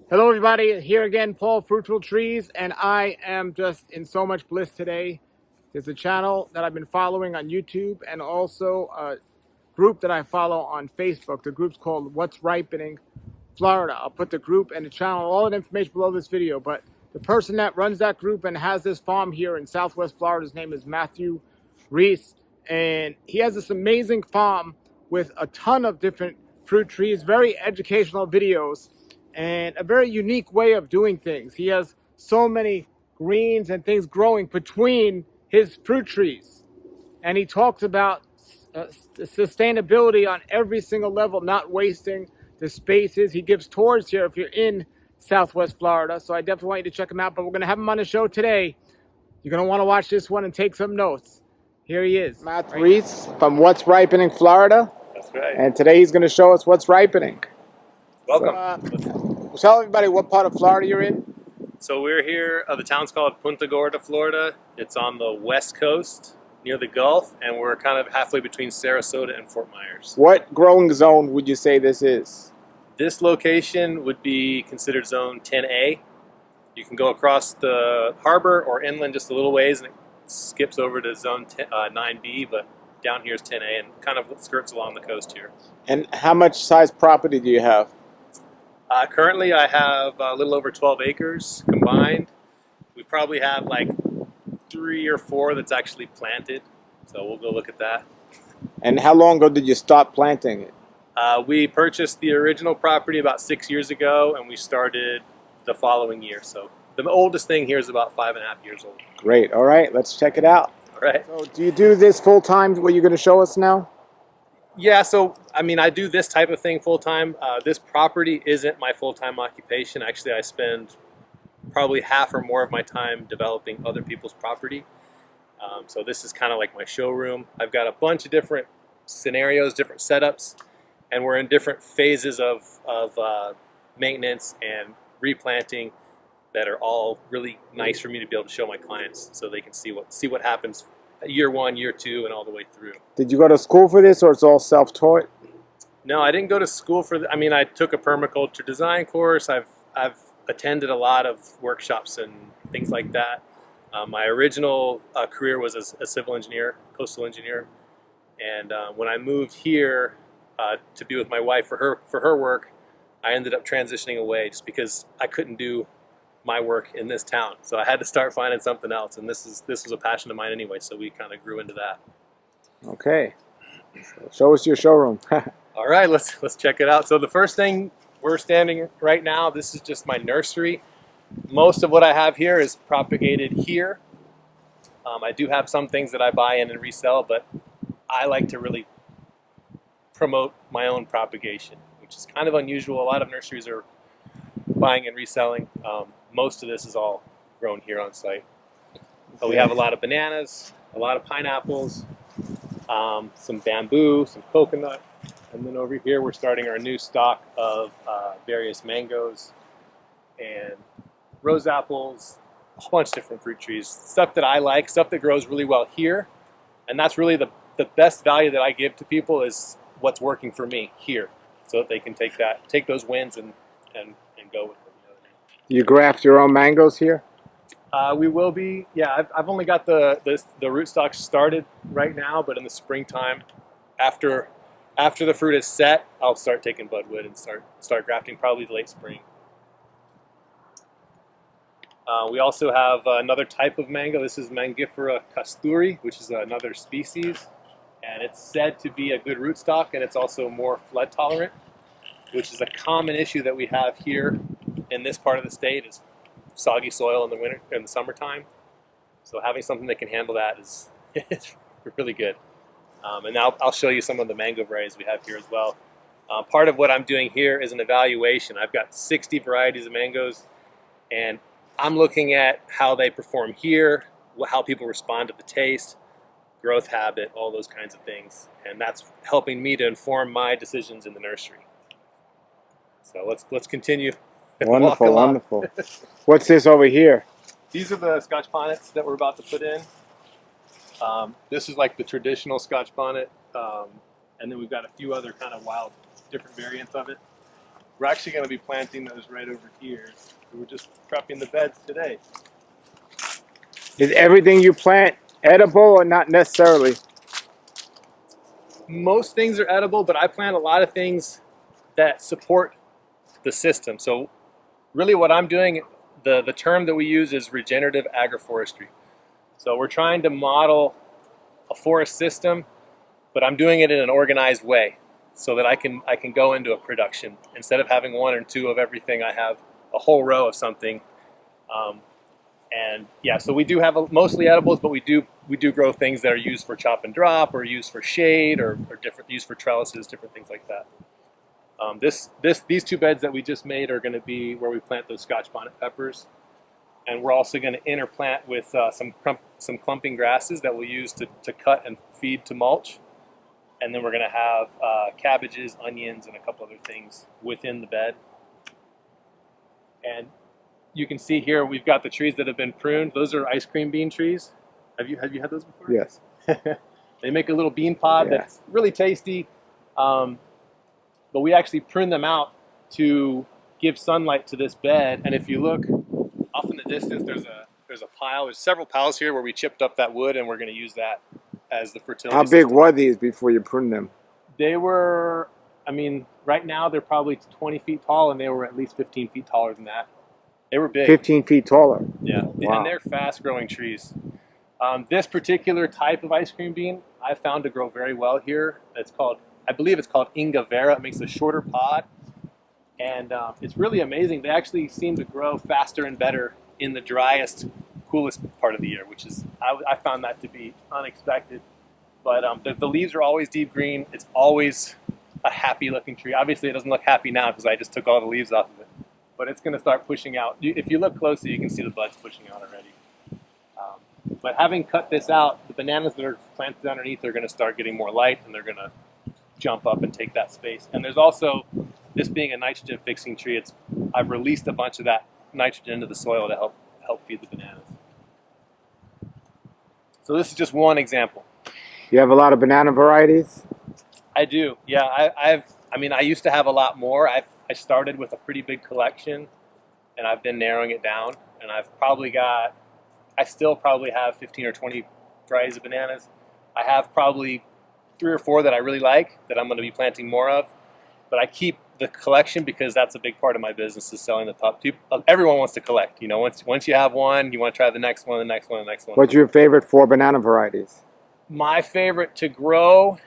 Hello everybody, here again, Paul Fruitful Trees, and I am just in so much bliss today. There's a channel that I've been following on YouTube and also a group that I follow on Facebook. The group's called What's Ripening Florida. I'll put the group and the channel, all the information below this video, but the person that runs that group and has this farm here in Southwest Florida, his name is Matthew Reese, and he has this amazing farm with a ton of different fruit trees, very educational videos, and a very unique way of doing things. He has so many greens and things growing between his fruit trees. And he talks about sustainability on every single level, not wasting the spaces. He gives tours here if you're in Southwest Florida. So I definitely want you to check him out. But we're going to have him on the show today. You're going to want to watch this one and take some notes. Here he is. Matt Reese from What's Ripening Florida. That's right. And today he's going to show us what's ripening. Welcome. So, tell everybody what part of Florida you're in. So we're here, the town's called Punta Gorda, Florida. It's on the west coast near the Gulf, and we're kind of halfway between Sarasota and Fort Myers. What growing zone would you say this is? This location would be considered zone 10A. You can go across the harbor or inland just a little ways and it skips over to zone 9B, but down here is 10A and kind of skirts along the coast here. And how much size property do you have? Currently I have a little over 12 acres combined. We probably have like 3 or 4 that's actually planted, so we'll go look at that. And how long ago did you start planting it? We purchased the original property about 6 years ago, and we started the following year. So the oldest thing here is about 5.5 years old. Great. All right, let's check it out. All right. So do you do this full time, what you're going to show us now? Yeah, so I mean, I do this type of thing full time. This property isn't my full-time occupation. Actually, I spend probably half or more of my time developing other people's property. So this is kind of like my showroom. I've got a bunch of different scenarios, different setups, and we're in different phases of maintenance and replanting that are all really nice for me to be able to show my clients so they can see what happens year 1, year 2, and all the way through. Did you go to school for this, or it's all self-taught? No, I didn't go to school for I mean, I took a permaculture design course. I've attended a lot of workshops and things like that. My original career was as a civil engineer, coastal engineer, and when I moved here to be with my wife for her work, I ended up transitioning away just because I couldn't do my work in this town. So I had to start finding something else, and this was a passion of mine anyway, so we kind of grew into that. Okay. So show us your showroom. All right, let's check it out. So the first thing, we're standing right now, this is just my nursery. Most of what I have here is propagated here. I do have some things that I buy in and resell, but I like to really promote my own propagation, which is kind of unusual. A lot of nurseries are buying and reselling. Most of this is all grown here on site. But we have a lot of bananas, a lot of pineapples, some bamboo, some coconut, and then over here we're starting our new stock of various mangoes and rose apples, a whole bunch of different fruit trees, stuff that I like, stuff that grows really well here. And that's really the best value that I give to people is what's working for me here, so that they can take those wins and go with them. You graft your own mangoes here? We will be, yeah. I've only got the rootstock started right now, but in the springtime, after the fruit is set, I'll start taking budwood and start grafting probably late spring. We also have another type of mango. This is Mangifera casturi, which is another species, and it's said to be a good rootstock, and it's also more flood tolerant, which is a common issue that we have here in this part of the state is soggy soil in the winter, in the summertime. So having something that can handle that is really good. And now I'll show you some of the mango varieties we have here as well. Part of what I'm doing here is an evaluation. I've got 60 varieties of mangoes, and I'm looking at how they perform here, how people respond to the taste, growth habit, all those kinds of things. And that's helping me to inform my decisions in the nursery. So let's continue. Wonderful, wonderful. What's this over here? These are the Scotch bonnets that we're about to put in. This is like the traditional Scotch bonnet, and then we've got a few other kind of wild, different variants of it. We're actually going to be planting those right over here. We're just prepping the beds today. Is everything you plant edible or not necessarily? Most things are edible, but I plant a lot of things that support the system. So really what I'm doing, the term that we use is regenerative agroforestry. So we're trying to model a forest system, but I'm doing it in an organized way so that I can go into a production. Instead of having one or two of everything, I have a whole row of something. And yeah, so we do have mostly edibles, but we do grow things that are used for chop and drop, or used for shade, or different used for trellises, different things like that. These two beds that we just made are going to be where we plant those Scotch bonnet peppers, and we're also going to interplant with some clumping grasses that we'll use to cut and feed to mulch, and then we're going to have cabbages, onions, and a couple other things within the bed. And you can see here we've got the trees that have been pruned. Those are ice cream bean trees. Have you had those before? Yes. They make a little bean pod that's really tasty. But we actually prune them out to give sunlight to this bed. And if you look off in the distance, there's a pile. There's several piles here where we chipped up that wood, and we're going to use that as the fertility How big system. were these before you pruned them? They were, I mean, right now they're probably 20 feet tall, and they were at least 15 feet taller than that. They were big. 15 feet taller. Yeah, wow. And they're fast-growing trees. This particular type of ice cream bean I found to grow very well here. I believe it's called Inga Vera. It makes a shorter pod, and it's really amazing. They actually seem to grow faster and better in the driest, coolest part of the year, which is, I found that to be unexpected. But the leaves are always deep green. It's always a happy-looking tree. Obviously, it doesn't look happy now because I just took all the leaves off of it. But it's going to start pushing out. If you look closely, you can see the buds pushing out already. But having cut this out, the bananas that are planted underneath are going to start getting more light, and they're going to jump up and take that space. And there's also, this being a nitrogen fixing tree, I've released a bunch of that nitrogen into the soil to help feed the bananas. So this is just one example. You have a lot of banana varieties? I do, yeah. I used to have a lot more. I started with a pretty big collection, and I've been narrowing it down, and I still probably have 15 or 20 varieties of bananas. I have probably 3 or 4 that I really like that I'm going to be planting more of, but I keep the collection because that's a big part of my business, is selling the top. Everyone wants to collect. You know, once you have one, you want to try the next one, the next one, the next one. What's your favorite 4 banana varieties? My favorite to grow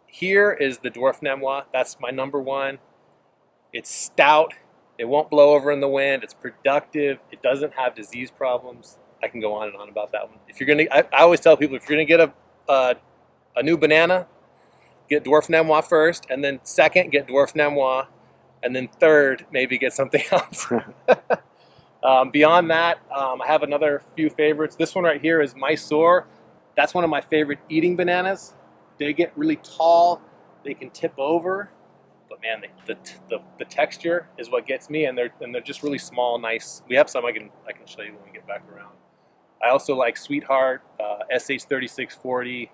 here is the Dwarf Nemois. That's my number one. It's stout. It won't blow over in the wind. It's productive. It doesn't have disease problems. I can go on and on about that one. If you're gonna, I always tell people, if you're gonna get a new banana, get Dwarf Nemois first, and then second, get Dwarf Nemois, and then third, maybe get something else. Beyond that, I have another few favorites. This one right here is Mysore. That's one of my favorite eating bananas. They get really tall. They can tip over, but man, the texture is what gets me, and they're just really small, nice. We have some I can show you when we get back around. I also like Sweetheart, SH3640,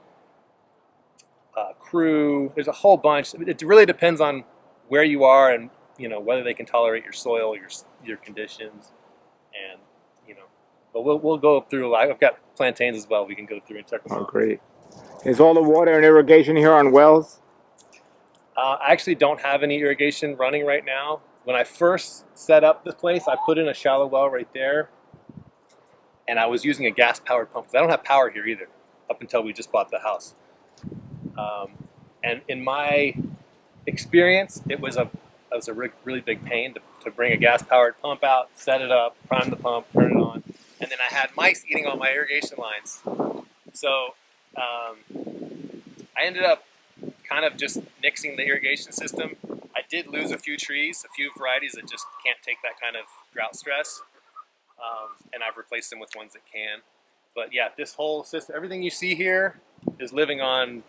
Crew. There's a whole bunch. It really depends on where you are and whether they can tolerate your soil, your conditions, and But we'll go through. I've got plantains as well. We can go through and check them out. Oh, great! Is all the water and irrigation here on wells? I actually don't have any irrigation running right now. When I first set up this place, I put in a shallow well right there, and I was using a gas-powered pump because I don't have power here either, up until we just bought the house. And in my experience, it was a really big pain to bring a gas-powered pump out, set it up, prime the pump, turn it on, and then I had mice eating all my irrigation lines. So I ended up kind of just nixing the irrigation system. I did lose a few trees, a few varieties that just can't take that kind of drought stress, and I've replaced them with ones that can. But yeah, this whole system, everything you see here is living on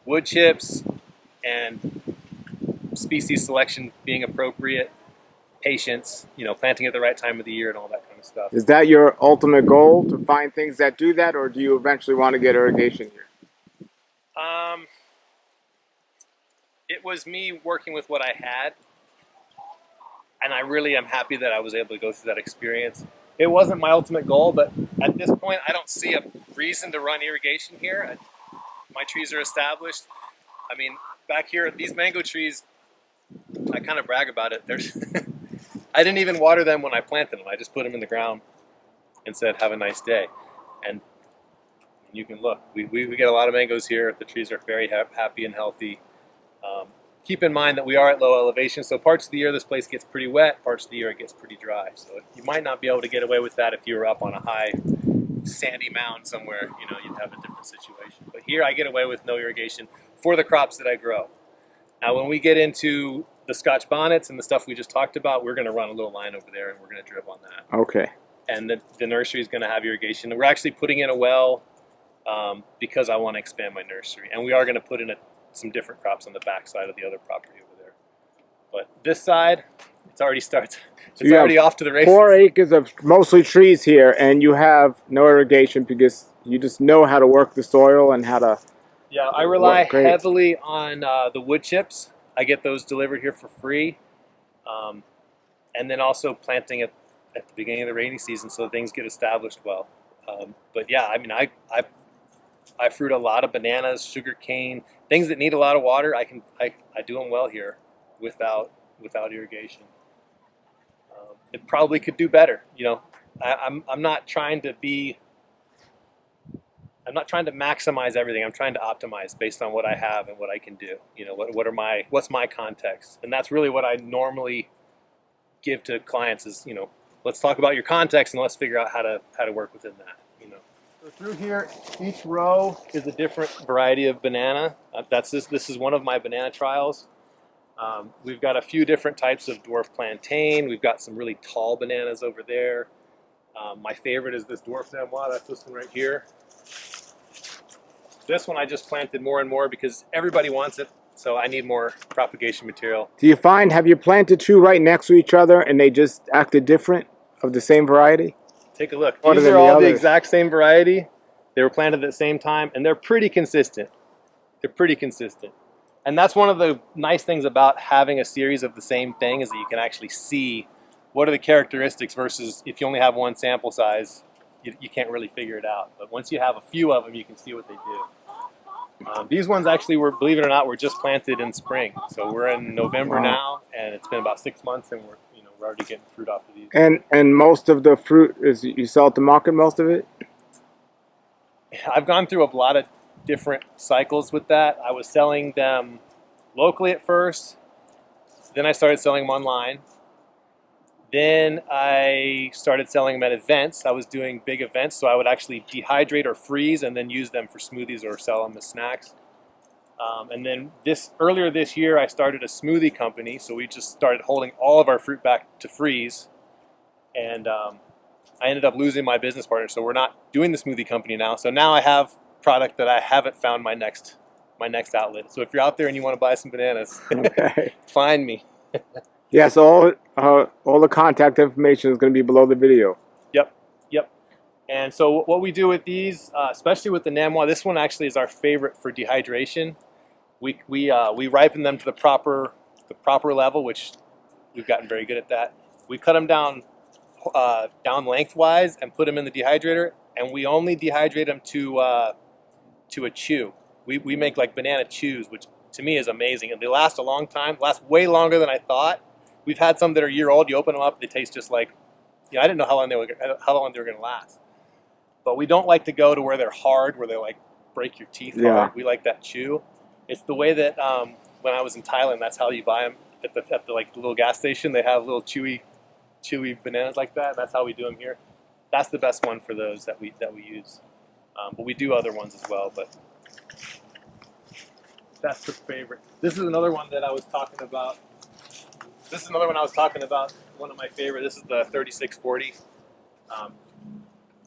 wood chips and species selection being appropriate, patience, planting at the right time of the year and all that kind of stuff. Is that your ultimate goal, to find things that do that, or do you eventually want to get irrigation here? It was me working with what I had, and I really am happy that I was able to go through that experience. It wasn't my ultimate goal, but at this point, I don't see a reason to run irrigation here. My trees are established. I mean, back here, these mango trees, I kind of brag about it. There's, I didn't even water them when I planted them. I just put them in the ground and said, have a nice day. And you can look, we get a lot of mangoes here. The trees are very happy and healthy. Keep in mind that we are at low elevation, so parts of the year this place gets pretty wet, parts of the year it gets pretty dry. So you might not be able to get away with that if you were up on a high sandy mound somewhere, you know, you'd have a different situation. But here I get away with no irrigation for the crops that I grow. Now when we get into the Scotch bonnets and the stuff we just talked about, we're gonna run a little line over there and we're gonna drip on that. Okay. And the nursery is gonna have irrigation. We're actually putting in a well because I wanna expand my nursery. And we are gonna put in some different crops on the back side of the other property over there. But this side, it's already starts. It's already off to the races. 4 acres of mostly trees here, and you have no irrigation because you just know how to work the soil and how to. Yeah, I rely heavily on the wood chips. I get those delivered here for free, and then also planting at the beginning of the rainy season so things get established well. But yeah, I mean, I fruit a lot of bananas, sugar cane, things that need a lot of water. I do them well here without irrigation. It probably could do better. You know, I'm not trying to maximize everything. I'm trying to optimize based on what I have and what I can do. You know, what's my context, and that's really what I normally give to clients is, you know, let's talk about your context and let's figure out how to work within that. You know. So through here, each row is a different variety of banana. This is one of my banana trials. We've got a few different types of dwarf plantain. We've got some really tall bananas over there. My favorite is this dwarf Nemois. That's this one right here. This one I just planted more and more because everybody wants it, so I need more propagation material. Do you find, have you planted two right next to each other and they just acted different of the same variety? Take a look. These are all the exact same variety. They were planted at the same time, and they're pretty consistent. They're pretty consistent. And that's one of the nice things about having a series of the same thing is that you can actually see what are the characteristics versus if you only have one sample size, you can't really figure it out. But once you have a few of them, you can see what they do. These ones actually were, believe it or not, were just planted in spring. So we're in November now, and it's been about 6 months, and we're already getting fruit off of these. And most of the fruit is you sell at the market, most of it? I've gone through a lot of different cycles with that. I was selling them locally at first, then I started selling them online. Then I started selling them at events. I was doing big events, so I would actually dehydrate or freeze and then use them for smoothies or sell them as snacks. And then earlier this year, I started a smoothie company, so we just started holding all of our fruit back to freeze. And I ended up losing my business partner, so we're not doing the smoothie company now. So now I have product that I haven't found my next outlet. So if you're out there and you want to buy some bananas, okay. Find me. Yeah, so all the contact information is going to be below the video. Yep. And so what we do with these, especially with the Nemois, this one actually is our favorite for dehydration. We ripen them to the proper level, which we've gotten very good at that. We cut them down lengthwise and put them in the dehydrator, and we only dehydrate them to a chew. We make like banana chews, which to me is amazing, and they last a long time. Last way longer than I thought. We've had some that are a year old. You open them up, they taste just like, you know, I didn't know how long they were going to last. But we don't like to go to where they're hard, where they like break your teeth hard. We like that chew. It's the way that when I was in Thailand, that's how you buy them at the like little gas station. They have little chewy bananas like that. That's how we do them here. That's the best one for those that we use. But we do other ones as well. But that's the favorite. This is another one that I was talking about. One of my favorite. This is the 3640.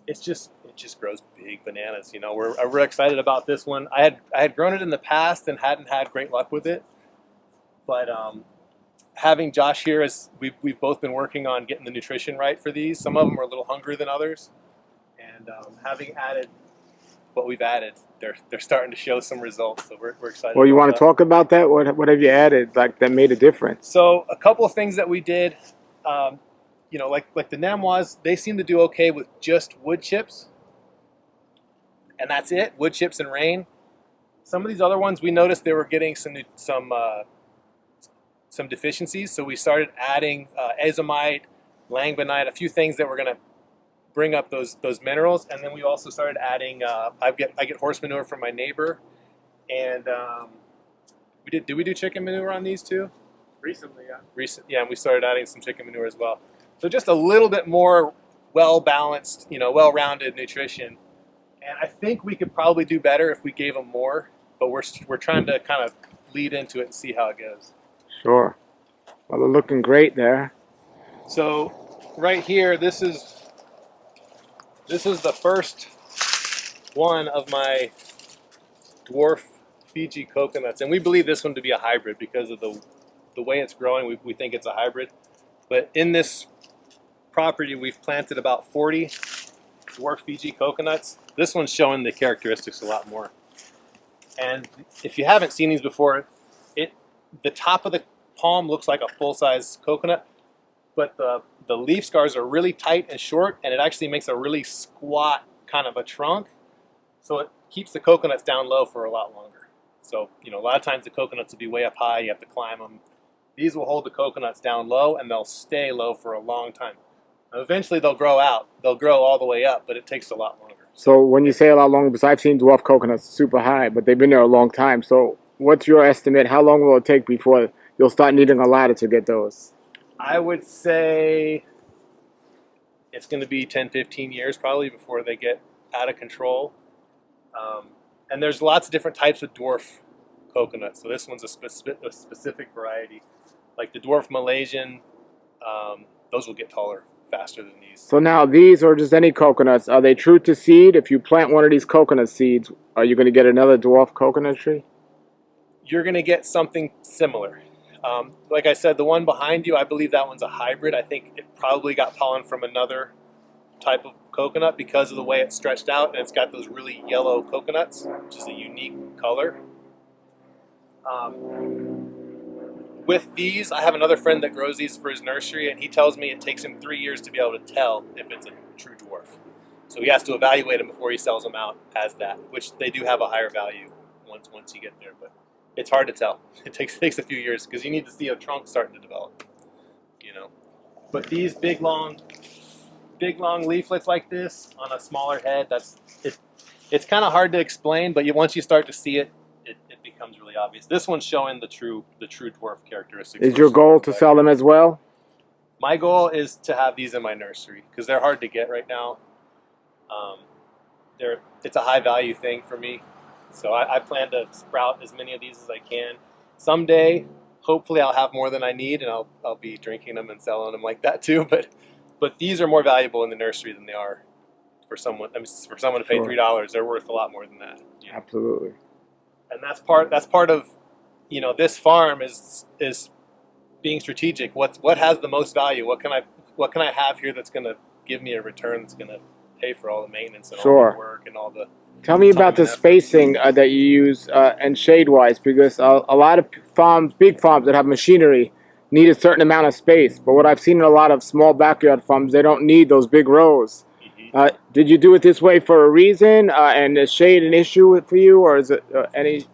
It just grows big bananas. You know, we're excited about this one. I had grown it in the past and hadn't had great luck with it. But having Josh here, we've both been working on getting the nutrition right for these. Some of them are a little hungrier than others, and having added what we've added, they're starting to show some results. So we're excited. Well, you want to talk about that? What have you added like that made a difference? So a couple of things that we did. you know, like the Namois, they seem to do okay with just wood chips, and that's it, wood chips and rain. Some of these other ones, we noticed they were getting some deficiencies, so we started adding azomite, langbonite, a few things that were going to bring up those minerals, and then we also started adding. I get horse manure from my neighbor, and did we do chicken manure on these too? Recently, yeah. Yeah, and we started adding some chicken manure as well. So just a little bit more well balanced, you know, well rounded nutrition. And I think we could probably do better if we gave them more, but we're trying to kind of lead into it and see how it goes. Sure. Well, they're looking great there. So right here, this is the first one of my dwarf Fiji coconuts, and we believe this one to be a hybrid because of the way it's growing. We think it's a hybrid. But in this property, we've planted about 40 dwarf Fiji coconuts. This one's showing the characteristics a lot more. And if you haven't seen these before, the top of the palm looks like a full-size coconut, but the leaf scars are really tight and short, and it actually makes a really squat kind of a trunk. So it keeps the coconuts down low for a lot longer. So, you know, a lot of times the coconuts will be way up high, you have to climb them. These will hold the coconuts down low, and they'll stay low for a long time. Now, eventually they'll grow out. They'll grow all the way up, but it takes a lot longer. So when you say a lot longer, because I've seen dwarf coconuts super high, but they've been there a long time. So what's your estimate? How long will it take before you'll start needing a ladder to get those? I would say it's going to be 10, 15 years probably before they get out of control. And there's lots of different types of dwarf coconuts. So this one's a specific variety. Like the dwarf Malaysian, those will get taller faster than these. So now these or just any coconuts, are they true to seed? If you plant one of these coconut seeds, are you going to get another dwarf coconut tree? You're going to get something similar. Like I said, the one behind you, I believe that one's a hybrid. I think it probably got pollen from another type of coconut because of the way it's stretched out, and it's got those really yellow coconuts, which is a unique color. With these, I have another friend that grows these for his nursery, and he tells me it takes him 3 years to be able to tell if it's a true dwarf. So he has to evaluate them before he sells them out as that, which they do have a higher value once you get there, but it's hard to tell. It takes a few years because you need to see a trunk starting to develop, you know. But these big long leaflets like this on a smaller head, it's kind of hard to explain, but once you start to see it, it becomes really obvious. This one's showing the true dwarf characteristics. Is your goal to sell them as well? My goal is to have these in my nursery because they're hard to get right now. It's a high value thing for me, so I plan to sprout as many of these as I can. Someday, hopefully, I'll have more than I need, and I'll be drinking them and selling them like that too. But these are more valuable in the nursery than they are for someone. I mean, for someone to pay $3, they're worth a lot more than that. You know? Absolutely. And that's part of, you know, this farm is being strategic. What has the most value? What can I have here that's going to give me a return that's going to pay for all the maintenance and all the work and all the. Tell me about the spacing that you use and shade-wise, because a lot of farms, big farms that have machinery, need a certain amount of space. But what I've seen in a lot of small backyard farms, they don't need those big rows. Did you do it this way for a reason? And is shade an issue for you, or is it anything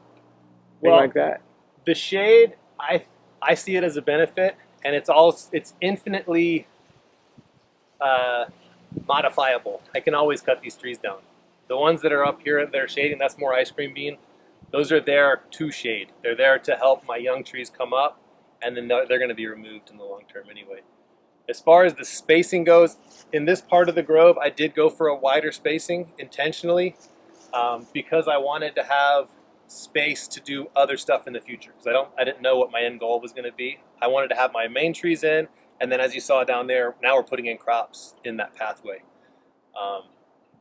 like that? The shade, I see it as a benefit, and it's infinitely modifiable. I can always cut these trees down. The ones that are up here, they're shading, that's more ice cream bean. Those are there to shade. They're there to help my young trees come up, and then they're going to be removed in the long term anyway. As far as the spacing goes, in this part of the grove, I did go for a wider spacing intentionally because I wanted to have space to do other stuff in the future. Because I didn't know what my end goal was going to be. I wanted to have my main trees in, and then as you saw down there, now we're putting in crops in that pathway.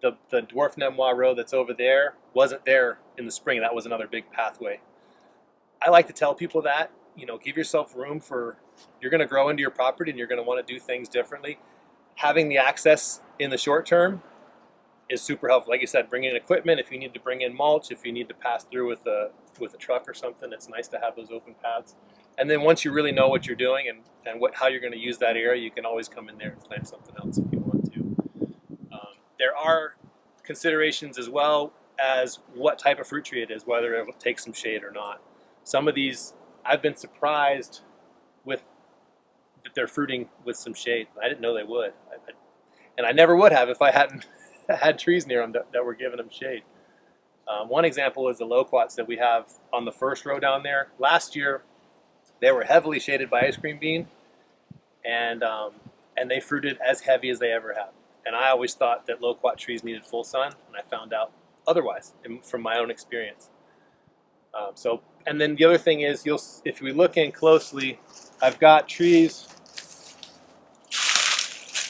The dwarf Nemois row that's over there wasn't there in the spring. That was another big pathway. I like to tell people that, you know, give yourself room for, you're going to grow into your property and you're going to want to do things differently. Having the access in the short term is super helpful. Like you said, bring in equipment. If you need to bring in mulch, if you need to pass through with a truck or something, it's nice to have those open paths. And then once you really know what you're doing and how you're going to use that area, you can always come in there and plant something else if you want to. There are considerations as well as what type of fruit tree it is, whether it will take some shade or not. Some of these, I've been surprised with that they're fruiting with some shade. I didn't know they would. And I never would have if I hadn't had trees near them that were giving them shade. One example is the loquats that we have on the first row down there. Last year, they were heavily shaded by ice cream bean, and they fruited as heavy as they ever have. And I always thought that loquat trees needed full sun, and I found out otherwise from my own experience. And then the other thing is, if we look in closely, I've got trees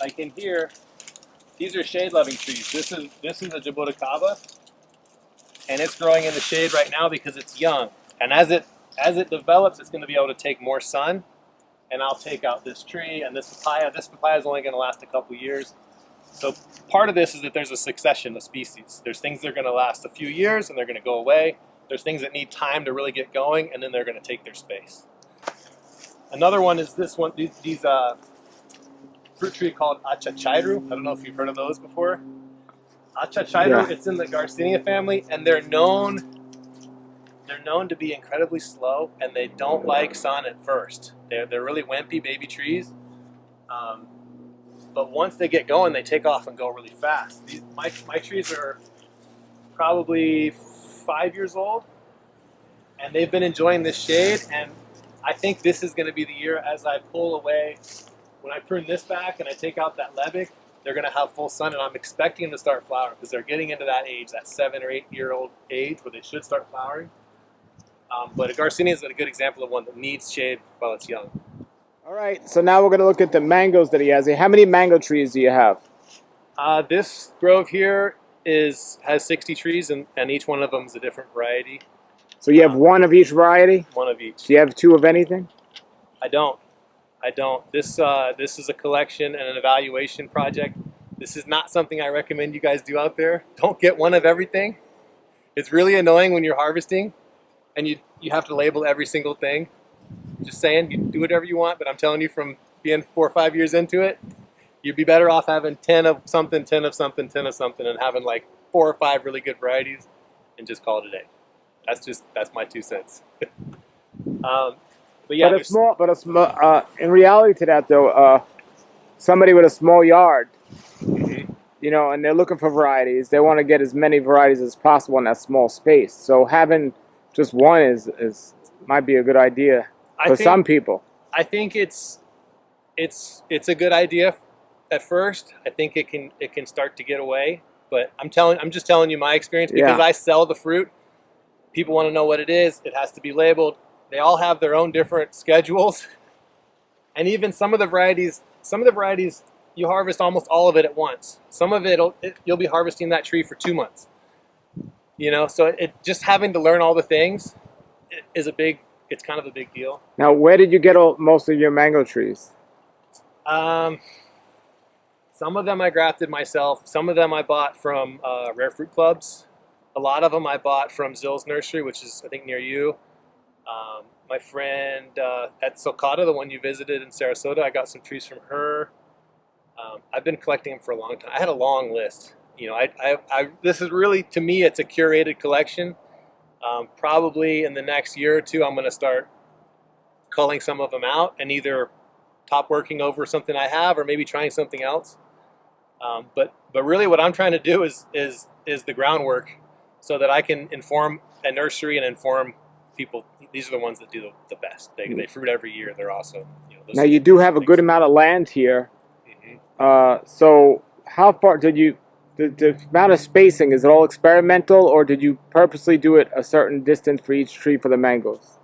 like in here. These are shade-loving trees. This is a jaboticaba, and it's growing in the shade right now because it's young. And as it develops, it's going to be able to take more sun. And I'll take out this tree and this papaya. This papaya is only going to last a couple years. So part of this is that there's a succession of species. There's things that are going to last a few years and they're going to go away. There's things that need time to really get going, and then they're going to take their space. Another one is this one. These fruit tree called achachairu. I don't know if you've heard of those before. Achachairu, yeah. It's in the Garcinia family, and they're known to be incredibly slow, and they don't like sun at first. They're really wimpy baby trees. But once they get going, they take off and go really fast. My trees are probably 5 years old, and they've been enjoying this shade, and I think this is going to be the year as I pull away. When I prune this back and I take out that lebic, they're going to have full sun, and I'm expecting them to start flowering because they're getting into that age, that 7 or 8 year old age where they should start flowering. But a Garcinia is a good example of one that needs shade while it's young. All right, so now we're going to look at the mangoes that he has. How many mango trees do you have? This grove here has 60 trees, and each one of them is a different variety. So you have one of each variety? One of each. Do you have two of anything? I don't. This is a collection and an evaluation project. This is not something I recommend you guys do out there. Don't get one of everything. It's really annoying when you're harvesting and you have to label every single thing. Just saying, you do whatever you want, but I'm telling you from being 4 or 5 years into it, you'd be better off having 10 of something, 10 of something, 10 of something, and having like 4 or 5 really good varieties and just call it a day. That's my 2 cents. But yeah, in reality to that though, somebody with a small yard, mm-hmm. you know, and they're looking for varieties, they want to get as many varieties as possible in that small space. So having just one is might be a good idea for some people. I think it's a good idea at first. I think it can start to get away, but I'm just telling you my experience because I sell the fruit. People want to know what it is. It has to be labeled. They all have their own different schedules, and even some of the varieties you harvest almost all of it at once. Some of you'll be harvesting that tree for 2 months. You know, so just having to learn all the things is it's kind of a big deal. Now, where did you get most of your mango trees? Some of them I grafted myself. Some of them I bought from rare fruit clubs. A lot of them I bought from Zill's Nursery, which is I think near you. My friend at Socata, the one you visited in Sarasota, I got some trees from her. I've been collecting them for a long time. I had a long list. You know, this is really, to me, it's a curated collection. Probably in the next year or two, I'm going to start culling some of them out and either top working over something I have or maybe trying something else. But really, what I'm trying to do is the groundwork so that I can inform a nursery and inform people. These are the ones that do the best. They fruit every year. They're also, you know, now you do have a good amount of land here. Mm-hmm. So how far did you? The amount of spacing, is it all experimental, or did you purposely do it a certain distance for each tree for the mangoes?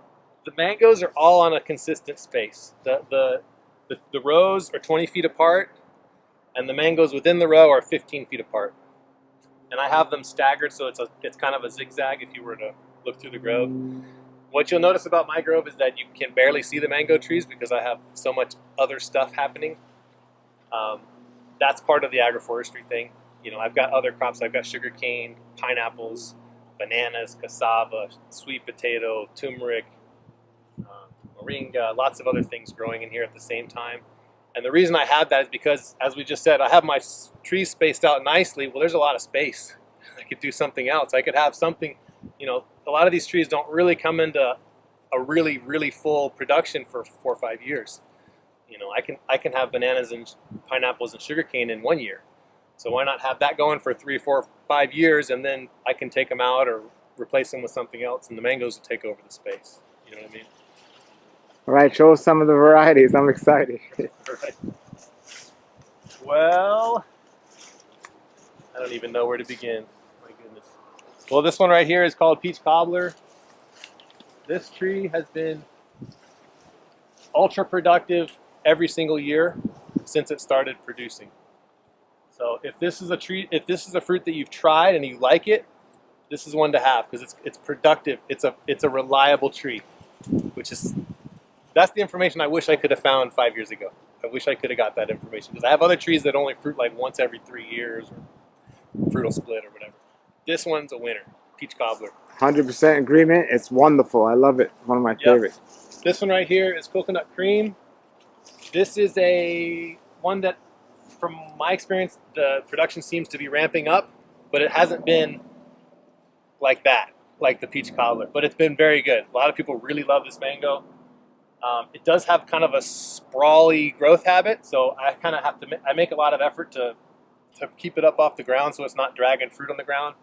The mangoes are all on a consistent space. The rows are 20 feet apart, and the mangoes within the row are 15 feet apart. And I have them staggered, so it's kind of a zigzag if you were to look through the grove. What you'll notice about my grove is that you can barely see the mango trees because I have so much other stuff happening. That's part of the agroforestry thing. You know, I've got other crops. I've got sugarcane, pineapples, bananas, cassava, sweet potato, turmeric. We're bring lots of other things growing in here at the same time. And the reason I have that is because, as we just said, I have my trees spaced out nicely. Well, there's a lot of space. I could do something else. I could have something, you know, a lot of these trees don't really come into a really, really full production for 4 or 5 years. You know, I can have bananas and pineapples and sugarcane in 1 year. So why not have that going for 3, 4, 5 years, and then I can take them out or replace them with something else, and the mangoes will take over the space. You know what I mean? All right, show us some of the varieties. I'm excited. Right. Well, I don't even know where to begin. My goodness. Well, this one right here is called Peach Cobbler. This tree has been ultra productive every single year since it started producing. So if this is a tree, if this is a fruit that you've tried and you like it, this is one to have because it's productive. It's a reliable tree, which is that's the information I wish I could have found 5 years ago. I wish I could have got that information because I have other trees that only fruit like once every 3 years or fruit will split or whatever. This one's a winner, Peach Cobbler. 100% agreement. It's wonderful. I love it. One of my favorites. This one right here is Coconut Cream. This is a one that, from my experience, the production seems to be ramping up, but it hasn't been like that, like the Peach Cobbler. But it's been very good. A lot of people really love this mango. It does have kind of a sprawly growth habit, so I kind of have to. I make a lot of effort to keep it up off the ground so it's not dragging fruit on the ground.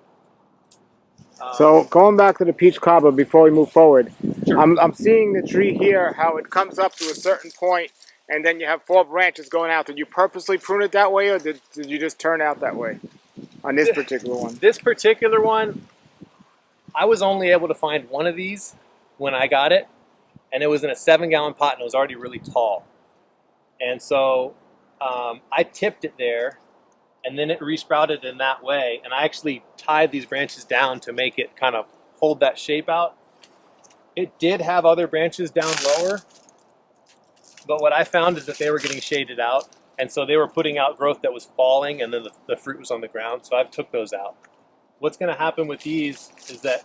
So going back to the Peach Cobbler before we move forward, Sure. I'm seeing the tree here, how it comes up to a certain point, and then you have 4 branches going out. Did you purposely prune it that way, or did you just turn out that way on this particular one? This particular one, I was only able to find one of these when I got it, and it was in a 7-gallon pot, and it was already really tall. And so I tipped it there, and then it resprouted in that way. And I actually tied these branches down to make it kind of hold that shape out. It did have other branches down lower, but what I found is that they were getting shaded out. And so they were putting out growth that was falling, and then the fruit was on the ground. So I took those out. What's going to happen with these is that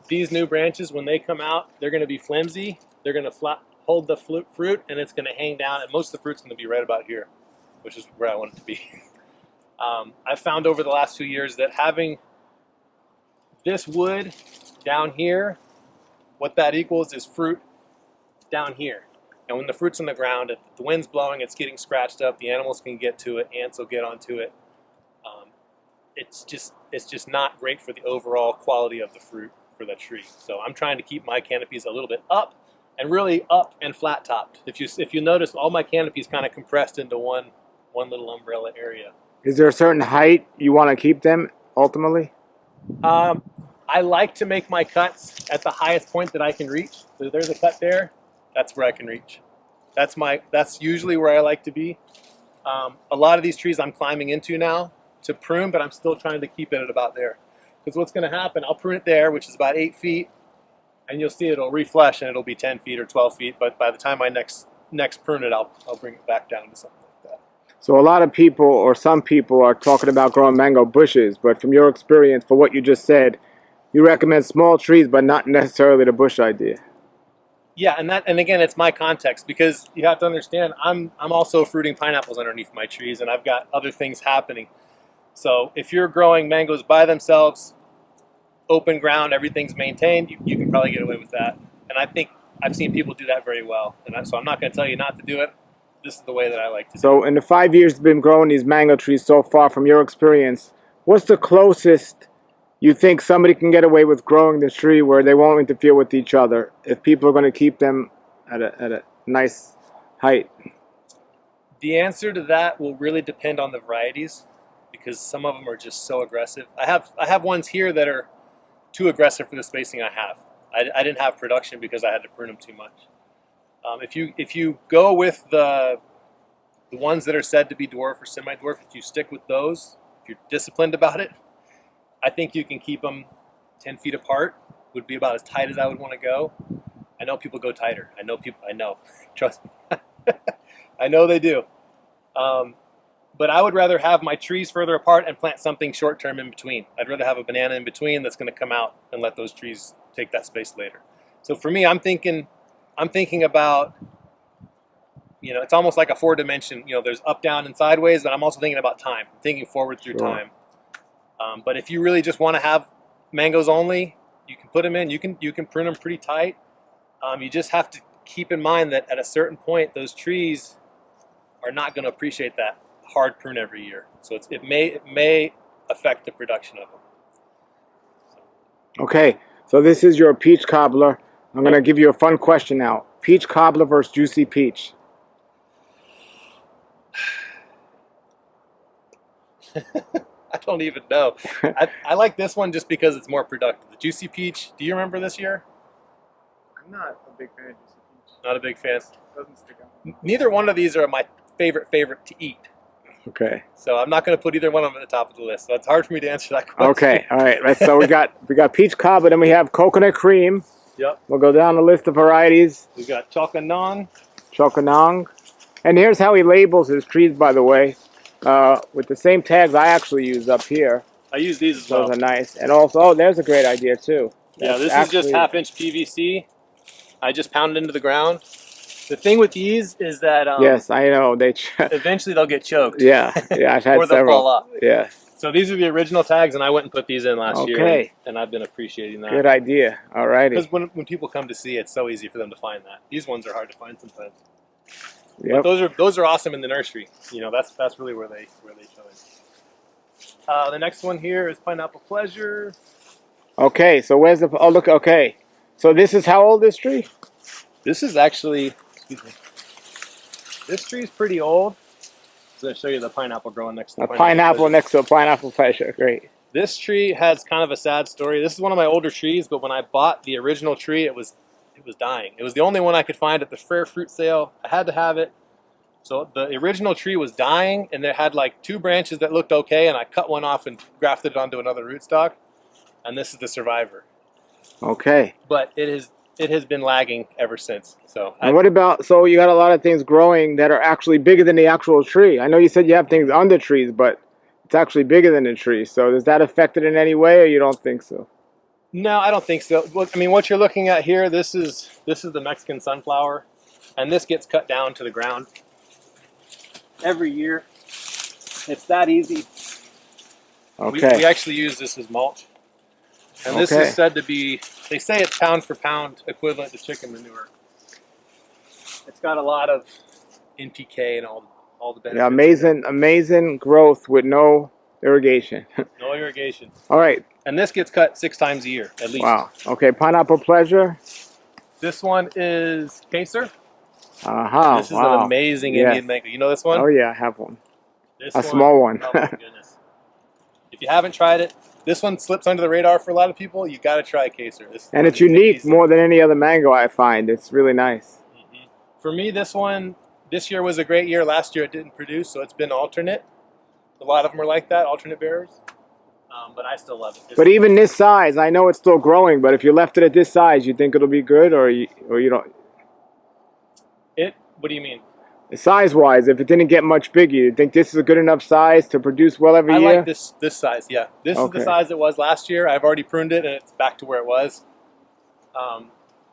these new branches, when they come out, they're going to be flimsy. They're going to hold the fruit, and it's going to hang down. And most of the fruit's going to be right about here, which is where I want it to be. I've found over the last 2 years that having this wood down here, what that equals is fruit down here. And when the fruit's on the ground, if the wind's blowing, it's getting scratched up, the animals can get to it, ants will get onto it. It's just not great for the overall quality of the fruit for the tree. So I'm trying to keep my canopies a little bit up, and really up and flat topped. If you notice, all my canopies kind of compressed into one little umbrella area. Is there a certain height you want to keep them ultimately? I like to make my cuts at the highest point that I can reach. So there's a cut there. That's where I can reach. That's usually where I like to be. A lot of these trees I'm climbing into now to prune, but I'm still trying to keep it at about there. Because what's going to happen, I'll prune it there, which is about 8 feet, and you'll see it'll reflesh and it'll be 10 feet or 12 feet. But by the time I next prune it, I'll bring it back down to something like that. So a lot of people, or some people, are talking about growing mango bushes, but from your experience, for what you just said, you recommend small trees, but not necessarily the bush idea. Yeah, and again, it's my context, because you have to understand, I'm also fruiting pineapples underneath my trees, and I've got other things happening. So if you're growing mangoes by themselves, open ground, everything's maintained, you can probably get away with that. And I think I've seen people do that very well. And so I'm not going to tell you not to do it. This is the way that I like to do it. So in the 5 years you've been growing these mango trees so far, from your experience, what's the closest you think somebody can get away with growing the tree where they won't interfere with each other, if people are going to keep them at a nice height? The answer to that will really depend on the varieties, because some of them are just so aggressive. I have ones here that are too aggressive for the spacing I have. I didn't have production because I had to prune them too much. If you go with the ones that are said to be dwarf or semi-dwarf, if you stick with those, if you're disciplined about it, I think you can keep them 10 feet apart. Would be about as tight as I would want to go. I know people go tighter. I know. Trust me. I know they do. But I would rather have my trees further apart and plant something short-term in between. I'd rather have a banana in between that's going to come out and let those trees take that space later. So for me, I'm thinking I'm thinking about, you know, it's almost like a 4-dimension, you know, there's up, down, and sideways, but I'm also thinking about time, thinking forward through time. But if you really just want to have mangoes only, you can put them in, you can prune them pretty tight. You just have to keep in mind that at a certain point, those trees are not going to appreciate that hard prune every year. So it may affect the production of them. Okay, so this is your peach cobbler. I'm going to give you a fun question now. Peach cobbler versus juicy peach. I don't even know. I like this one just because it's more productive. The juicy peach, do you remember this year? I'm not a big fan of juicy peach. Not a big fan. Doesn't stick out. Neither one of these are my favorite to eat. Okay. So I'm not going to put either one of them at the top of the list. So it's hard for me to answer that question. Okay. All right. So we got peach cobbler, then we have coconut cream. Yep. We'll go down the list of varieties. We got Chokanong. Chokanong. And here's how he labels his trees, by the way, with the same tags I actually use up here. I use these as well. Those are nice. And also, oh, there's a great idea too. Yeah, this is just 1/2-inch PVC. I just pound it into the ground. The thing with these is that yes, I know eventually they'll get choked. Yeah, I've had or they'll several. fall off. Yeah. So these are the original tags, and I went and put these in last year. Okay. And I've been appreciating that. Good idea. All righty. Because when people come to see, it's so easy for them to find that. These ones are hard to find sometimes. Yep. But those are awesome in the nursery. You know, that's really where they shine. The next one here is Pineapple Pleasure. Okay, so where's the? Oh, look. Okay, so this is how old, this tree? This is actually. Excuse me. This tree is pretty old. So I'll show you the pineapple growing next to the pineapple next to a pineapple pleasure. Great. This tree has kind of a sad story. This is one of my older trees, but when I bought the original tree, it was dying. It was the only one I could find at the fair fruit sale. I had to have it. So the original tree was dying, and it had like 2 branches that looked okay, and I cut one off and grafted it onto another rootstock. And this is the survivor. Okay. But it has been lagging ever since. So. And what about, so you got a lot of things growing that are actually bigger than the actual tree. I know you said you have things under trees, but it's actually bigger than the tree. So does that affect it in any way, or you don't think so? No, I don't think so. Look, I mean, what you're looking at here, this is the Mexican sunflower, and this gets cut down to the ground every year. It's that easy. Okay. We actually use this as mulch. And this is said to be, they say it's pound for pound equivalent to chicken manure. It's got a lot of NPK and all the benefits. Yeah, amazing growth with no irrigation. No irrigation. All right. And this gets cut 6 times a year, at least. Wow. Okay, pineapple pleasure. This one is Caser. Uh-huh. This is an amazing Indian mango. You know this one? Oh, yeah, I have one. A small one. Oh, my goodness. If you haven't tried it, this one slips under the radar for a lot of people. You got to try Caser. And it's unique more than any other mango I find. It's really nice. Mm-hmm. For me, this year was a great year. Last year it didn't produce, so it's been alternate. A lot of them are like that, alternate bearers. But I still love it. But even this size, I know it's still growing, but if you left it at this size, you think it'll be good, or you don't? What do you mean? Size-wise, if it didn't get much bigger, you think this is a good enough size to produce well every year? I like this size, yeah. This is the size it was last year. I've already pruned it, and it's back to where it was.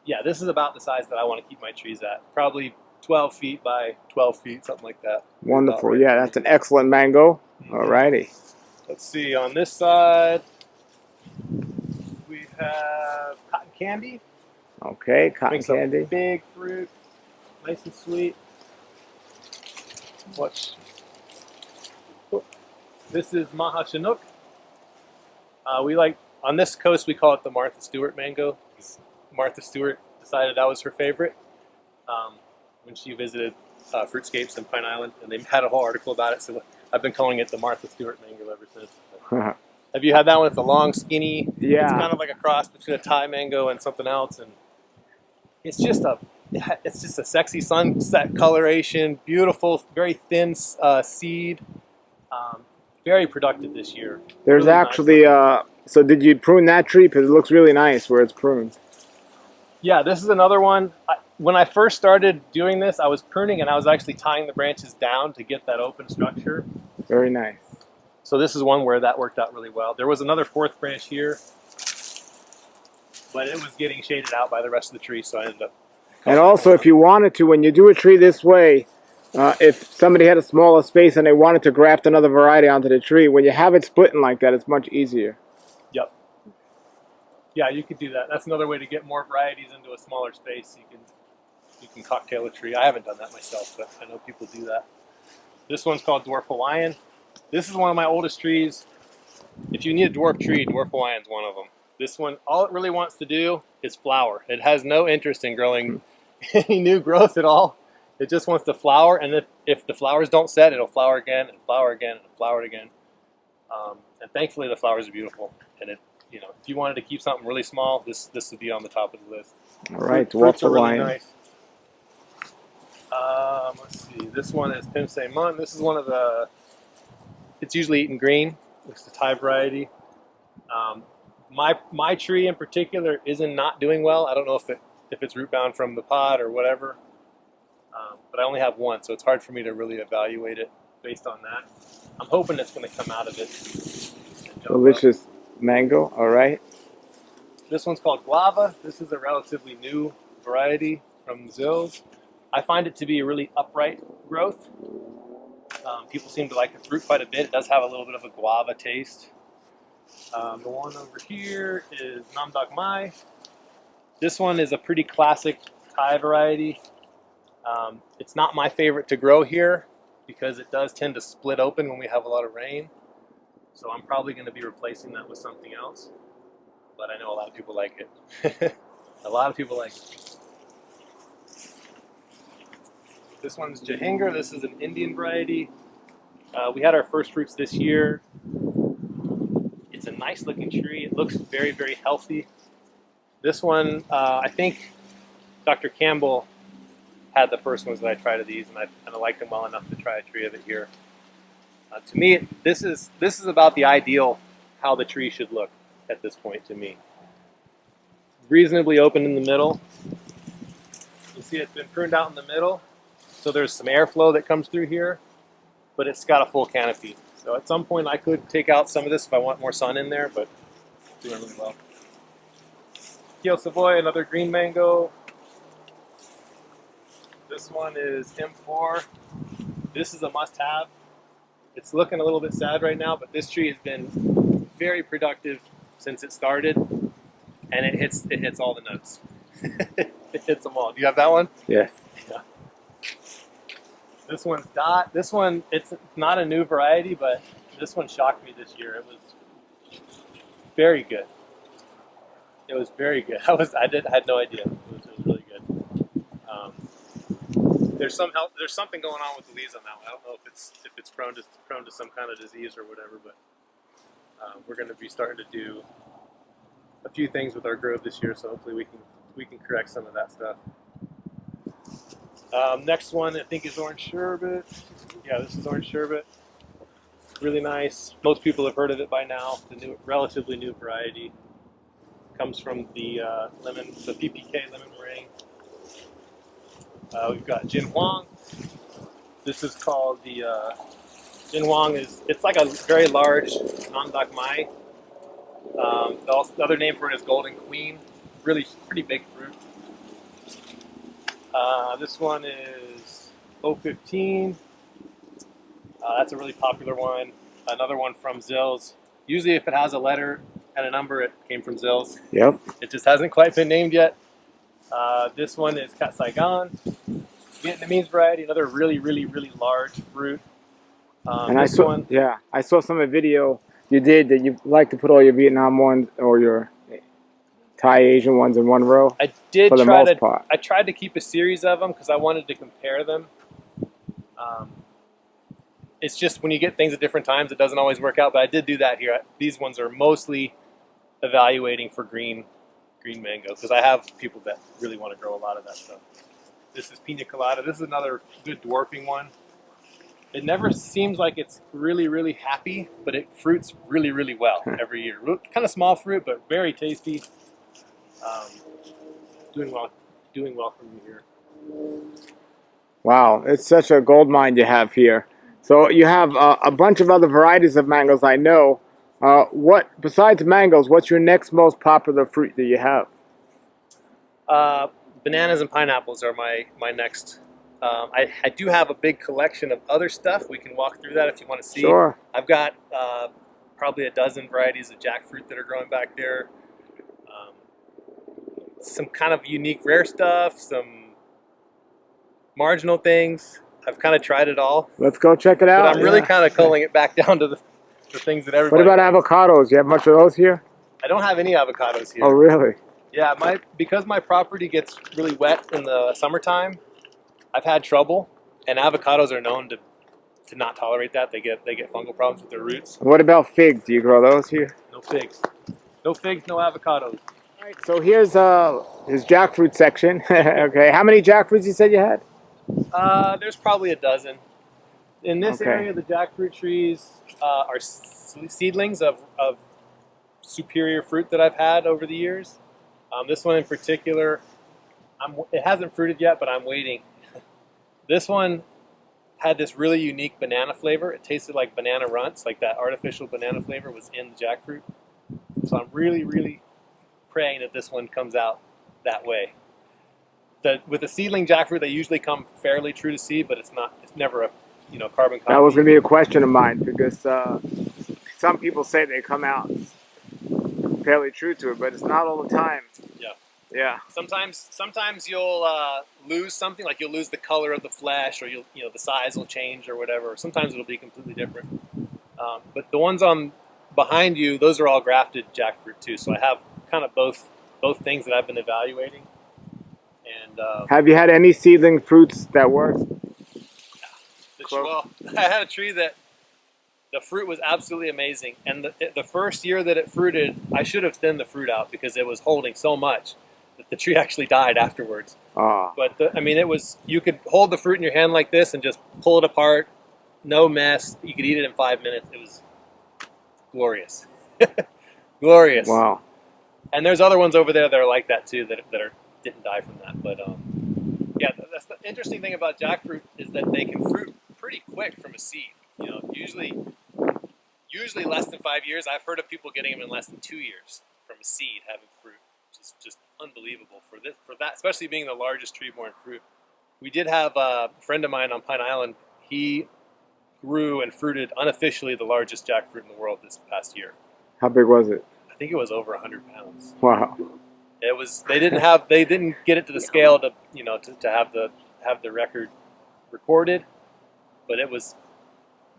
Yeah, this is about the size that I want to keep my trees at. Probably 12 feet by 12 feet, something like that. Wonderful. Right. Yeah, that's an excellent mango. All righty. Let's see, on this side, we have cotton candy. Okay, cotton candy. Big fruit, nice and sweet. This is Maha Chinook. On this coast, we call it the Martha Stewart mango. Martha Stewart decided that was her favorite when she visited Fruitscapes in Pine Island, and they had a whole article about it. So I've been calling it the Martha Stewart mango ever since. Have you had that one? It's a long, skinny. Yeah. It's kind of like a cross between a Thai mango and something else, and it's just a sexy sunset coloration, beautiful, very thin seed, very productive this year. There's really actually, nice. So did you prune that tree? Because it looks really nice where it's pruned. Yeah, this is another one. When I first started doing this, I was pruning and I was actually tying the branches down to get that open structure. Very nice. So this is one where that worked out really well. There was another 4th branch here, but it was getting shaded out by the rest of the tree, so I ended up And also, if you wanted to, when you do a tree this way, if somebody had a smaller space and they wanted to graft another variety onto the tree, when you have it splitting like that, it's much easier. Yep. Yeah, you could do that. That's another way to get more varieties into a smaller space. You can cocktail a tree. I haven't done that myself, but I know people do that. This one's called Dwarf Hawaiian. This is one of my oldest trees. If you need a dwarf tree, Dwarf Hawaiian's one of them. This one, all it really wants to do is flower. It has no interest in growing any new growth at all. It just wants to flower, and if the flowers don't set, it'll flower again and flower again and flower again. And thankfully, the flowers are beautiful. And if you wanted to keep something really small, this would be on the top of the list. All right, Fruits Dwarf are really Hawaiian. nice. Let's see. This one is Pimsei Mun. This is one of the. It's usually eaten green. It's the Thai variety. My tree in particular isn't not doing well. I don't know if it's root bound from the pot or whatever. But I only have one, so it's hard for me to really evaluate it based on that. I'm hoping it's going to come out of it. Delicious mango. All right. This one's called Guava. This is a relatively new variety from Zills. I find it to be a really upright growth. People seem to like the fruit quite a bit. It does have a little bit of a guava taste. The one over here is Nam Dak Mai. This one is a pretty classic Thai variety. It's not my favorite to grow here because it does tend to split open when we have a lot of rain. So I'm probably going to be replacing that with something else. But I know a lot of people like it. A lot of people like it. This one's Jahingar. This is an Indian variety. We had our first fruits this year. It's a nice looking tree. It looks very, very healthy. This one, I think Dr. Campbell had the first ones that I tried of these, and I kind of liked them well enough to try a tree of it here. To me, this is about the ideal how the tree should look at this point to me. Reasonably open in the middle. You see it's been pruned out in the middle, so there's some airflow that comes through here, but it's got a full canopy. So at some point I could take out some of this if I want more sun in there, but it's doing really well. Kyo Savoy, another green mango. This one is M4. This is a must-have. It's looking a little bit sad right now, but this tree has been very productive since it started, and it hits all the notes. It hits them all. Do you have that one? Yeah. Yeah. This one's Dot. This one, it's not a new variety, but this one shocked me this year. It was very good. It was very good. I had no idea. It was really good. There's something going on with the leaves on that one. I don't know if it's prone to some kind of disease or whatever, but we're going to be starting to do a few things with our grove this year, so hopefully we can correct some of that stuff. Next one I think is Orange Sherbet. Yeah, this is Orange Sherbet. Really nice. Most people have heard of it by now. The relatively new variety comes from the PPK lemon meringue. We've got Jin Huang. This is called the Jin Huang. It's like a very large Nam Dak Mai. The other name for it is Golden Queen. Really pretty big fruit. This one is 015. That's a really popular one. Another one from Zills. Usually if it has a letter and a number, it came from Zills. Yep. It just hasn't quite been named yet. This one is Kat Saigon. Vietnamese variety, another really, really, really large fruit. And I saw some of the video you did that you like to put all your Vietnam ones or your Thai Asian ones in one row. I did for the try most part. I tried to keep a series of them because I wanted to compare them. It's just when you get things at different times, it doesn't always work out. But I did do that here. These ones are mostly evaluating for green mango because I have people that really want to grow a lot of that stuff. This is Pina Colada. This is another good dwarfing one. It never seems like it's really, really happy, but it fruits really, really well every year. Kind of small fruit, but very tasty. Doing well for me here. Wow, it's such a gold mine you have here. So you have a bunch of other varieties of mangoes, I know. Besides mangoes, what's your next most popular fruit that you have? bananas and pineapples are my next. I do have a big collection of other stuff. We can walk through that if you want to see. Sure. I've got probably a dozen varieties of jackfruit that are growing back there. Some kind of unique rare stuff, some marginal things. I've kind of tried it all. Let's go check it out. But I'm really kind of culling it back down to the things that everybody What about likes. avocados? You have much of those here? I don't have any avocados here. Oh, really? Yeah, because my property gets really wet in the summertime, I've had trouble, and avocados are known to not tolerate that. They get fungal problems with their roots. What about figs? Do you grow those here? No figs. No figs, no avocados. All right, so here's his jackfruit section. Okay, how many jackfruits you said you had? There's probably a dozen. In this area, the jackfruit trees are seedlings of superior fruit that I've had over the years. This one in particular, it hasn't fruited yet, but I'm waiting. This one had this really unique banana flavor. It tasted like banana runts, like that artificial banana flavor was in the jackfruit. So I'm really, really praying that this one comes out that way. With the seedling jackfruit, they usually come fairly true to seed, but it's never a carbon copy. That was going to be a question of mine because some people say they come out fairly true to it, but it's not all the time. Yeah. Yeah. Sometimes you'll lose something, like you'll lose the color of the flesh, or the size will change or whatever. Sometimes it'll be completely different. But the ones on behind you, those are all grafted jackfruit too. So I have kind of both things that I've been evaluating. And have you had any seedling fruits that work? Well, I had a tree that the fruit was absolutely amazing, and the first year that it fruited, I should have thinned the fruit out because it was holding so much that the tree actually died afterwards. Oh. But you could hold the fruit in your hand like this and just pull it apart, no mess. You could eat it in 5 minutes. It was glorious, glorious. Wow. And there's other ones over there that are like that too that didn't die from that. But yeah, that's the interesting thing about jackfruit is that they can fruit pretty quick from a seed. Usually less than 5 years. I've heard of people getting them in less than 2 years from a seed having fruit, which is just unbelievable for that, especially being the largest tree-borne fruit. We did have a friend of mine on Pine Island. He grew and fruited unofficially the largest jackfruit in the world this past year. How big was it? I think it was over 100 pounds. Wow. It was. They didn't get it to the scale to have the record recorded, but it was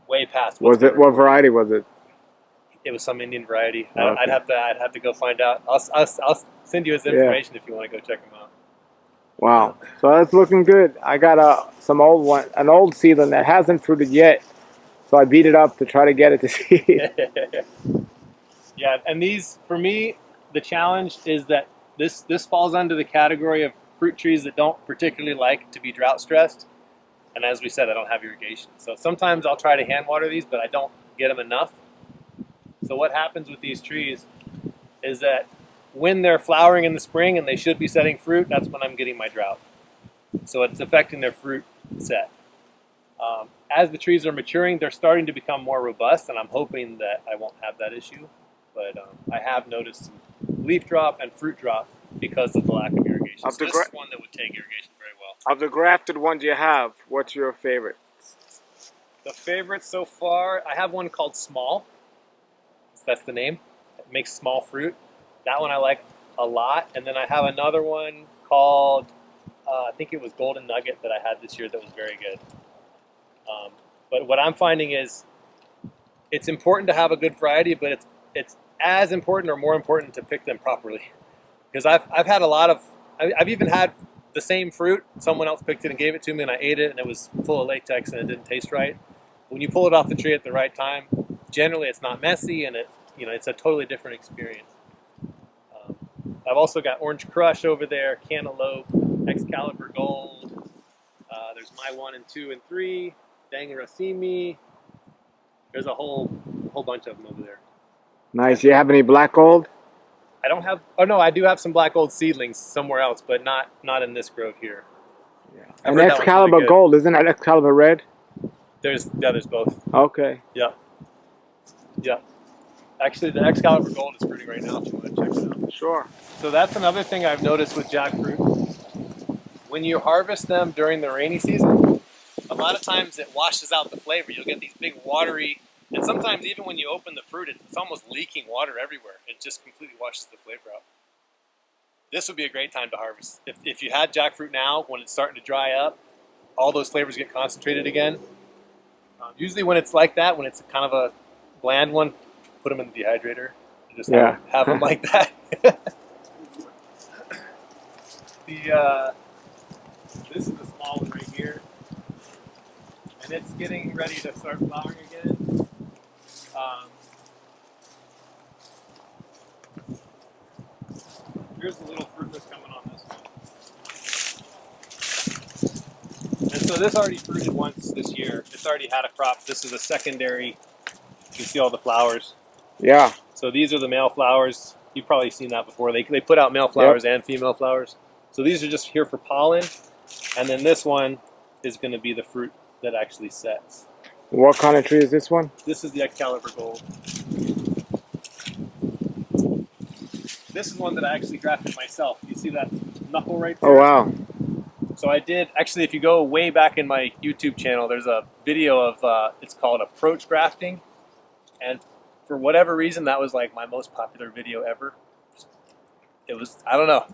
way past. What variety was it? It was some Indian variety. Okay. I'd have to go find out. I'll send you his information if you want to go check him out. Wow. So that's looking good. I got an old seedling that hasn't fruited yet, so I beat it up to try to get it to seed. Yeah, and these, for me, the challenge is that this falls under the category of fruit trees that don't particularly like to be drought stressed. And as we said, I don't have irrigation. So sometimes I'll try to hand water these, but I don't get them enough. So what happens with these trees is that when they're flowering in the spring and they should be setting fruit, that's when I'm getting my drought. So it's affecting their fruit set. As the trees are maturing, they're starting to become more robust, and I'm hoping that I won't have that issue. But I have noticed some leaf drop and fruit drop because of the lack of irrigation. So this is one that would take irrigation very well. Of the grafted ones you have, what's your favorite? The favorite so far, I have one called Small. That's the name. It makes small fruit. That one I like a lot. And then I have another one called, I think it was Golden Nugget that I had this year that was very good. But what I'm finding is it's important to have a good variety, but it's as important or more important to pick them properly. Because I've had I've even had the same fruit, someone else picked it and gave it to me and I ate it and it was full of latex and it didn't taste right. When you pull it off the tree at the right time, generally it's not messy and it's a totally different experience. I've also got Orange Crush over there, Cantaloupe, Excalibur Gold. There's My 1 and 2 and 3, Dangarasimi. There's a whole bunch of them over there. Nice. Do you have any black gold? I don't have. Oh no, I do have some black gold seedlings somewhere else, but not in this grove here. Yeah. And Excalibur really Gold, isn't that Excalibur Red? There's both. Okay. Yeah. Yeah. Actually, the Excalibur Gold is fruiting right now. If you want to check it out. Sure. So that's another thing I've noticed with jackfruit when you harvest them during the rainy season, a lot of times it washes out the flavor. You'll get these big watery, and sometimes even when you open the fruit, it's almost leaking water everywhere. It just completely washes the flavor out. This would be a great time to harvest. If you had jackfruit now, when it's starting to dry up, all those flavors get concentrated again. Usually when it's like that, when it's kind of a bland one, put them in the dehydrator and just have them like that. This is the small one right here, and it's getting ready to start flowering again. Here's the little fruit that's coming on this one. And so this already fruited once this year. It's already had a crop. This is a secondary. You can see all the flowers. Yeah. So these are the male flowers. You've probably seen that before. They put out male flowers and female flowers. So these are just here for pollen. And then this one is going to be the fruit that actually sets. What kind of tree is this one? This is the Excalibur Gold. This is one that I actually grafted myself. You see that knuckle right there? Oh, wow. So I did, actually, if you go way back in my YouTube channel, there's a video of, it's called Approach Grafting. And for whatever reason, that was like my most popular video ever. It was, I don't know,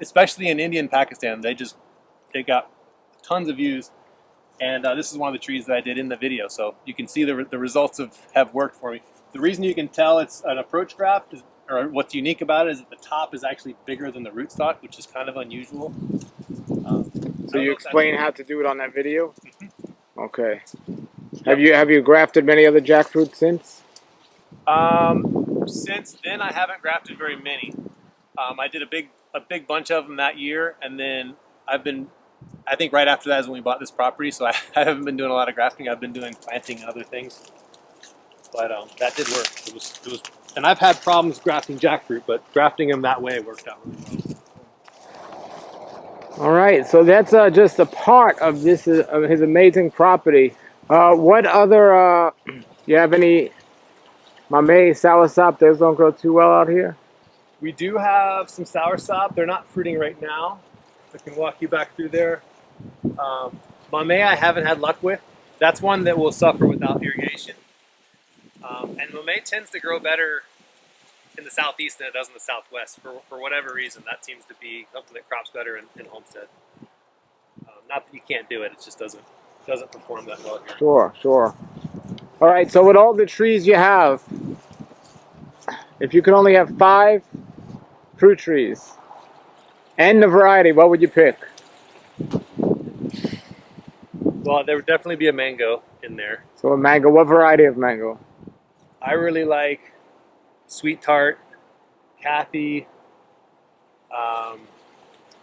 especially in India and Pakistan, they got tons of views. And this is one of the trees that I did in the video. So you can see the results have worked for me. The reason you can tell it's an approach graft is, or what's unique about it, is that the top is actually bigger than the rootstock, which is kind of unusual. So you explain how to do it on that video? Okay. Have you grafted many other jackfruit since? Since then, I haven't grafted very many. I did a big bunch of them that year, and then I think right after that is when we bought this property, so I haven't been doing a lot of grafting. I've been doing planting and other things. But that did work. It was, and I've had problems grafting jackfruit, but grafting them that way worked out really well. All right, so that's just a part of this of his amazing property. What other? You have any mamey, soursop? Those don't grow too well out here. We do have some soursop. They're not fruiting right now. I can walk you back through there. Mamey I haven't had luck with. That's one that will suffer without irrigation. And mamey tends to grow better in the southeast than it does in the southwest. For whatever reason, that seems to be something that crops better in Homestead. Not that you can't do it, it just doesn't perform that well here. Sure. All right, so with all the trees you have, if you could only have 5 fruit trees and the variety, what would you pick? Well, there would definitely be a mango in there. So a mango, what variety of mango? I really like Sweet Tart, Kathy,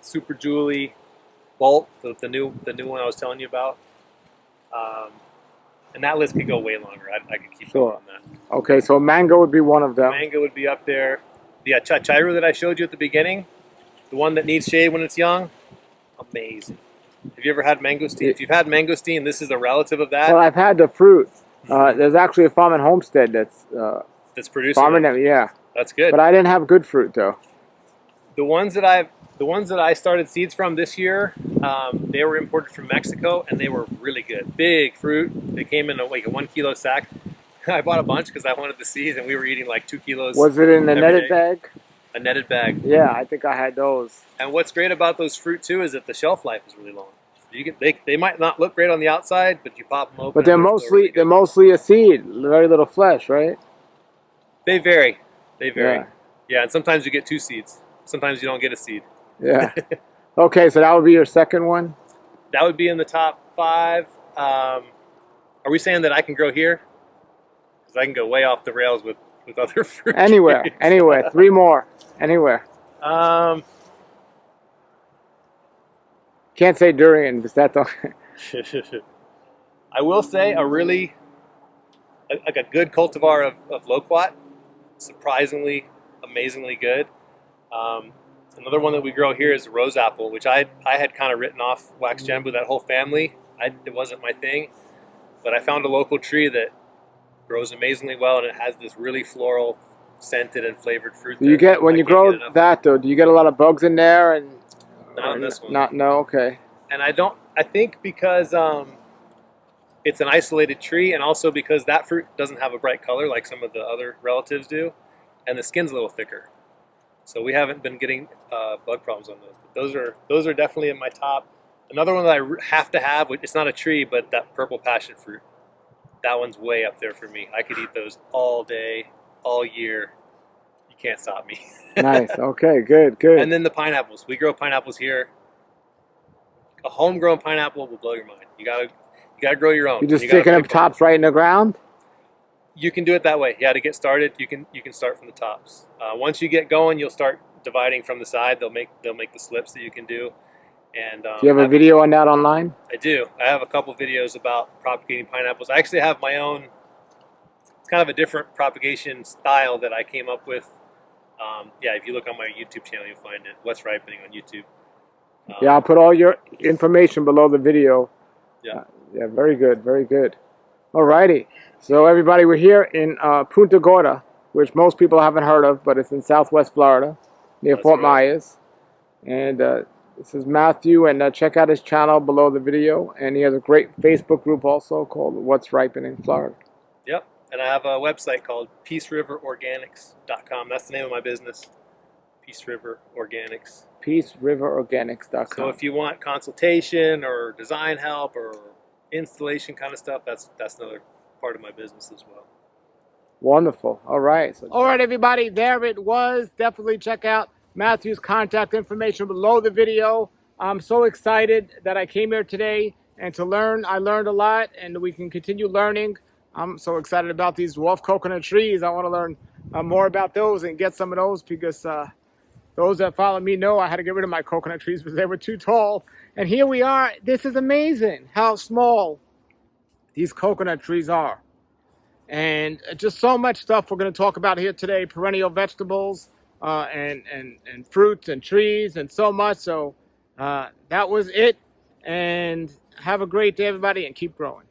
Super Julie, Bolt, the new one I was telling you about. And that list could go way longer. I could keep going on that. Okay, so mango would be one of them. Mango would be up there. The chairu that I showed you at the beginning, the one that needs shade when it's young, amazing. Have you ever had mangosteen? If you've had mangosteen, this is a relative of that. Well, I've had the fruit. There's actually a farm in Homestead that's producing farming them. Yeah, that's good. But I didn't have good fruit though. The ones that I started seeds from this year, they were imported from Mexico, and they were really good. Big fruit. They came in like a 1 kilo sack. I bought a bunch because I wanted the seeds, and we were eating like 2 kilos. Was it in a netted bag? A netted bag. Yeah, I think I had those. And what's great about those fruit too is that the shelf life is really long. They might not look great on the outside, but you pop them open. But they're mostly a seed, very little flesh, right? They vary. Yeah, and sometimes you get 2 seeds. Sometimes you don't get a seed. Yeah. Okay, so that would be your second one? That would be in the top 5. Are we saying that I can grow here? Because I can go way off the rails with other fruit. Anywhere. 3 more. Anywhere. Can't say durian, because that's all. I will say a good cultivar of loquat. Surprisingly, amazingly good. Another one that we grow here is rose apple, which I had kind of written off wax jambu, that whole family. It wasn't my thing, but I found a local tree that grows amazingly well, and it has this really floral, scented, and flavored fruit. Do you get when you grow that though? Do you get a lot of bugs in there? And Not on this one. No, okay. And I think because it's an isolated tree, and also because that fruit doesn't have a bright color like some of the other relatives do, and the skin's a little thicker. So we haven't been getting bug problems on those. But those are definitely in my top. Another one that I have to have, it's not a tree, but that purple passion fruit. That one's way up there for me. I could eat those all day, all year. You can't stop me. Nice. Okay, good, good. And then the pineapples. We grow pineapples here. A homegrown pineapple will blow your mind. You gotta grow your own. You're just sticking up tops right in the ground? You can do it that way. Yeah, to get started, you can start from the tops. Once you get going, you'll start dividing from the side. They'll make the slips that you can do. And do you have a video on that online? I do. I have a couple videos about propagating pineapples. I actually have my own. It's kind of a different propagation style that I came up with. Yeah, if you look on my YouTube channel, you'll find it. What's Ripening on YouTube. Yeah, I'll put all your information below the video. Yeah. Yeah, very good, very good. Alrighty. So everybody, we're here in Punta Gorda, which most people haven't heard of, but it's in Southwest Florida, near Fort Myers. And this is Matthew, and check out his channel below the video. And he has a great Facebook group also called What's Ripening Florida. Yep. And I have a website called peaceriverorganics.com. That's the name of my business. Peace River Organics. peaceriverorganics.com. So if you want consultation or design help or installation kind of stuff, that's another part of my business as well. Wonderful. All right. All right, everybody. There it was. Definitely check out Matthew's contact information below the video. I'm so excited that I came here today and to learn. I learned a lot, and we can continue learning. I'm so excited about these dwarf coconut trees. I want to learn more about those and get some of those, because those that follow me know I had to get rid of my coconut trees because they were too tall. And here we are. This is amazing how small these coconut trees are. And just so much stuff we're going to talk about here today. Perennial vegetables and fruits and trees and so much. So that was it. And have a great day, everybody, and keep growing.